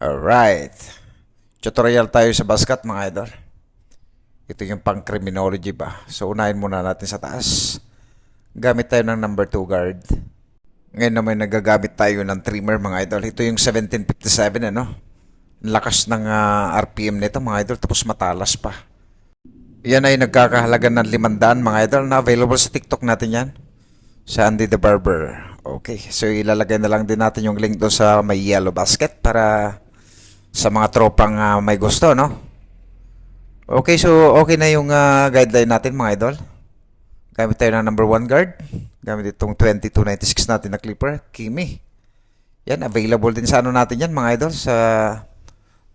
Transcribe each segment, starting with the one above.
Alright. Tutorial tayo sa basket mga idol. Ito yung pang criminology ba. So unahin muna natin sa taas. Gamit tayo ng number 2 guard. Ngayon naman nagagamit tayo ng trimmer mga idol. Ito yung 1757 ano. Lakas ng RPM nito mga idol. Tapos matalas pa. Yan ay nagkakahalaga ng 500 mga idol na available sa TikTok natin yan. Sa Andy the Barber. Okay. So ilalagay na lang din natin yung link doon sa may yellow basket para sa mga tropang may gusto, no? Okay, so okay na yung guideline natin mga idol. Gamit tayo ng number 1 guard. Gamit itong 2296 natin na clipper, Kimi. Yan, available din sa ano natin yan mga idol, sa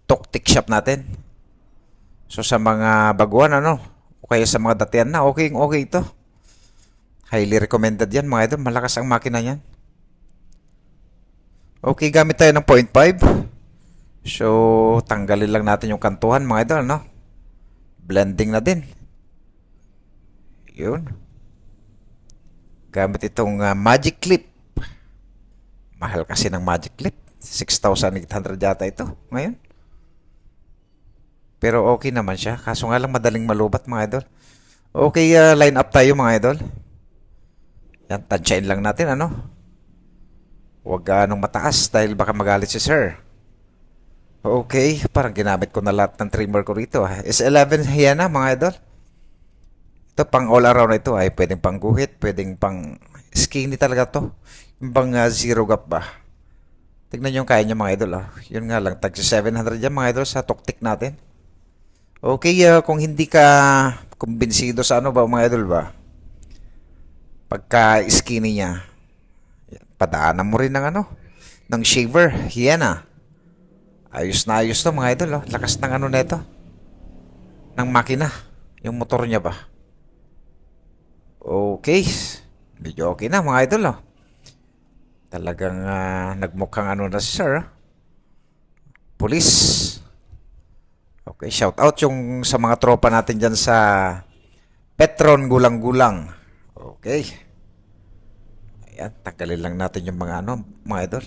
Toktik shop natin. So sa mga baguhan, ano, o kaya sa mga datihan na, okay ito. Highly recommended yan mga idol, malakas ang makina yan. Okay, gamit tayo ng 0.5. So, tanggalin lang natin yung kantuhan mga idol, no? Blending na din. Yun. Gamit itong magic clip. Mahal kasi ng magic clip. 6,800 yata ito ngayon. Pero okay naman siya. Kaso nga lang madaling malubat mga idol. Okay, line up tayo mga idol. Yan, tansyain lang natin, ano? Huwag ganong mataas dahil baka magalit si sir. Okay, parang ginamit ko na lahat ng trimmer ko rito. S11 yan na mga idol. Ito pang all around ito ay pwedeng pang guhit, pwedeng pang skinny talaga to. Yung pang zero gap ba. Tignan nyo kaya nyo mga idol. Yun nga lang, tag 700 yan mga idol sa Toktik natin. Okay, kung hindi ka kumbinsido sa ano ba mga idol ba, pagka skinny niya, padaanan mo rin ng ano, ng shaver. Yan na. Ayos na ayos to mga idol. Lakas ng ano neto, ng makina. Yung motor niya ba. Okay. Medyo okay na mga idol. Talagang nagmukhang ano na si sir. Police. Okay, shout out yung sa mga tropa natin dyan sa Petron Gulang-Gulang. Okay. Ayan, tanggalin lang natin yung mga ano mga idol.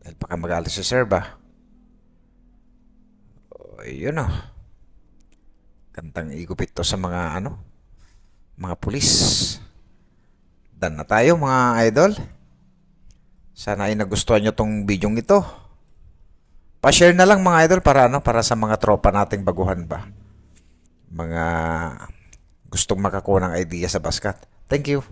Dahil baka magalit si sir ba. Ayun Gandang igupit to sa mga ano, mga pulis. Done na tayo mga idol. Sana ay nagustuhan nyo tong video ito. Pa-share na lang mga idol para ano, para sa mga tropa nating baguhan ba. Mga gustong makakuha ng idea sa basket. Thank you.